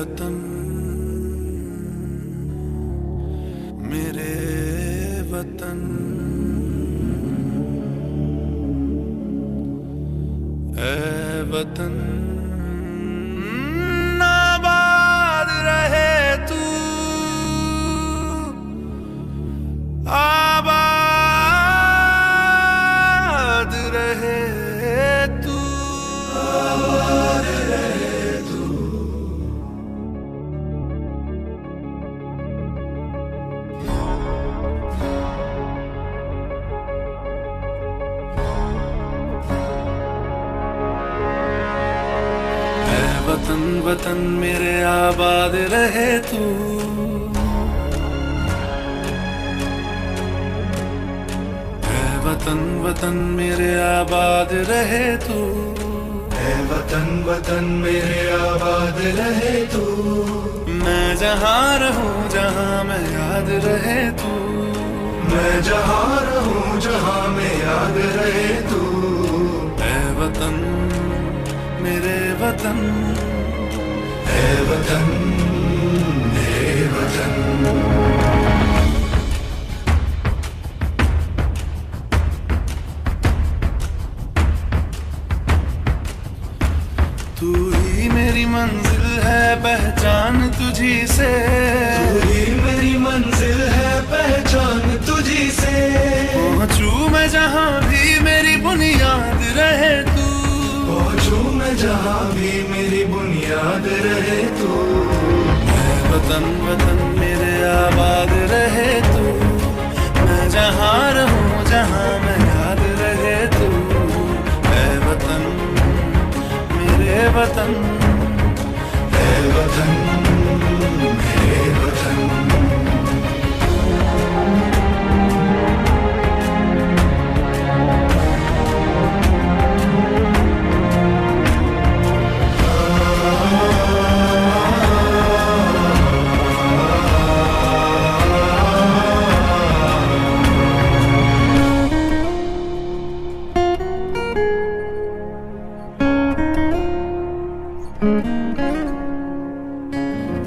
वतन मेरे वतन, ऐ वतन आबाद रहे तू, आबाद रहे तू, आबाद रहे तू। वतन वतन मेरे आबाद रहे तू, ऐ वतन वतन मेरे आबाद रहे तू, ऐ वतन वतन मेरे आबाद रहे तू। मैं जहाँ रहूं जहाँ मैं याद रहे तू, मैं जहाँ रहूं जहाँ मैं याद रहे तू। ऐ वतन मेरे वतन, ऐ वतन मेरे वतन। तू ही मेरी मंजिल है पहचान तुझी से, तू ही मेरी मंजिल है पहचान तुझी से। पहुंचूं मैं जहाँ भी मेरी बुनियाद रहे तू, पहुंचूं मैं जहाँ भी मेरी बुनियाद रहे तू। ऐ वतन वतन मेरे आबाद रहे तू, मैं जहाँ रहूं जहाँ मैं याद रहे तू। ऐ वतन मेरे वतन, ऐ वतन मेरे वतन।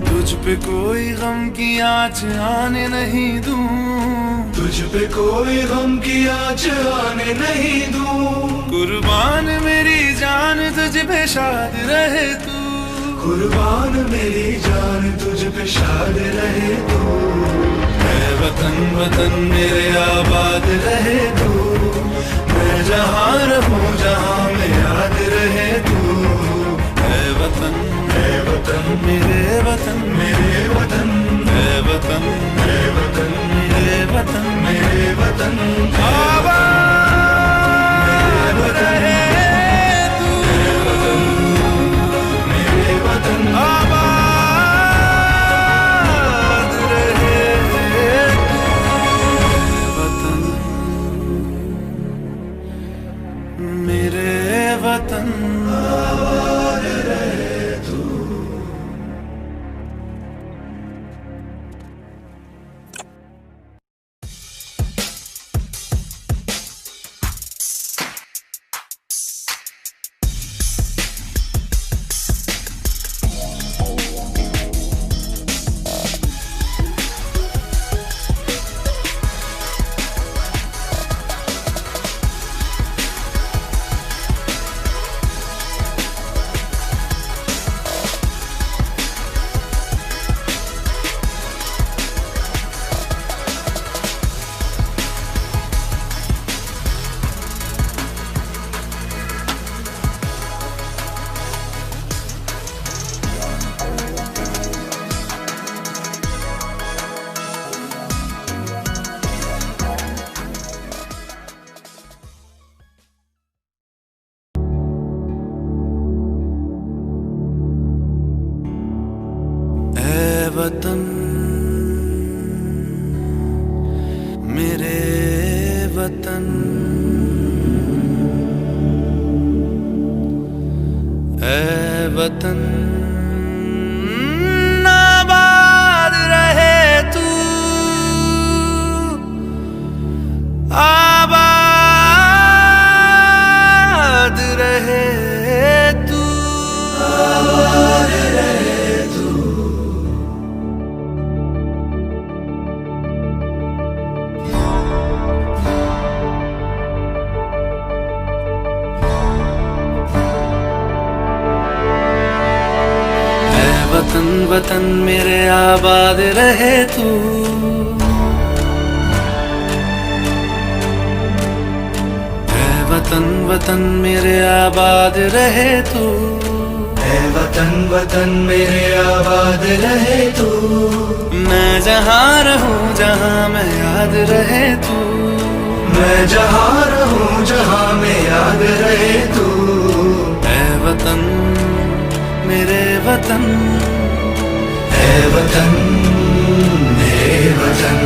तुझ पे कोई गम की आँच आने नहीं दूं, तुझ पे कोई गम की आँच आने नहीं दूं। कुर्बान मेरी जान तुझ पे शाद रहे तू, कुर्बान मेरी जान तुझ पे शाद रहे तू। ऐ वतन वतन मेरे आबाद रहे तू, मैं जहाँ रहूं जहाँ मैं याद रहे तू। ऐ वतन मेरे वतन, मेरे वतन, ऐ वतन मेरे वतन, मेरे वतन, मेरे वतन। आबाद रहे तू, मेरे वतन, आबाद रहे तू। वतन मेरे वतन, आबाद रहे तू। वतन मेरे वतन, ऐ वतन आबाद रहे तू, आबाद रहे तू, आबाद रहे तू। वतन मेरे आबाद रहे तू। ऐ वतन वतन मेरे आबाद रहे तू। ऐ वतन वतन मेरे आबाद रहे तू। मैं जहाँ रहूं जहाँ मैं याद रहे तू। मैं जहाँ रहूं जहाँ मैं याद रहे तू। ऐ वतन मेरे वतन। ऐ वतन मेरे वतन।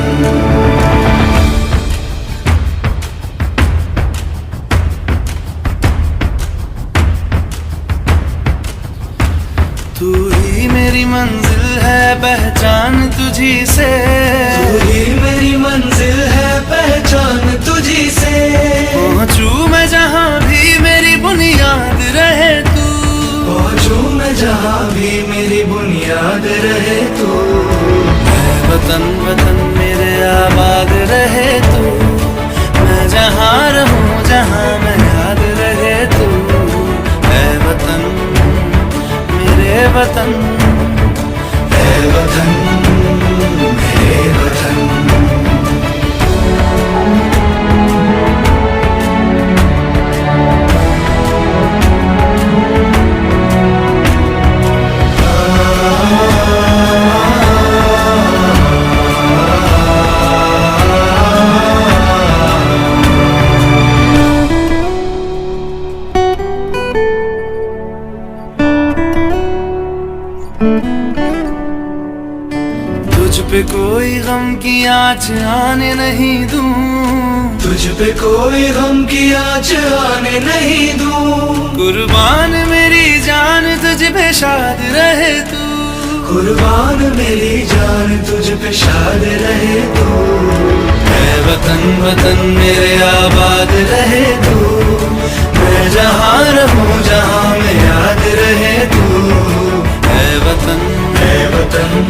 तू ही मेरी मंजिल है पहचान तुझी से। तू ही मेरी मंजिल है पहचान तुझी से। पहुँचूं मैं जहाँ भी मेरी बुनियाद रहे तू। पहुँचूं मैं जहाँ भी मेरी बुनियाद रहे तू। ऐ वतन वतन मेरे आबाद रहे तू। मैं जहाँ रहूं जहाँ मैं याद रहे तू। ऐ वतन मेरे वतन। ऐ वतन मेरे वतन। तुझ पे कोई गम की आँच आने नहीं दूं। तुझ पे कोई गम की आँच आने नहीं दूं। कुर्बान मेरी जान तुझ पे शाद रहे तू। कुर्बान मेरी जान तुझ पे शाद रहे तू। ऐ वतन वतन मेरे आबाद रहे तू। मैं जहाँ रहूं जहाँ मैं याद रहे तू। ऐ वतन ऐ वतन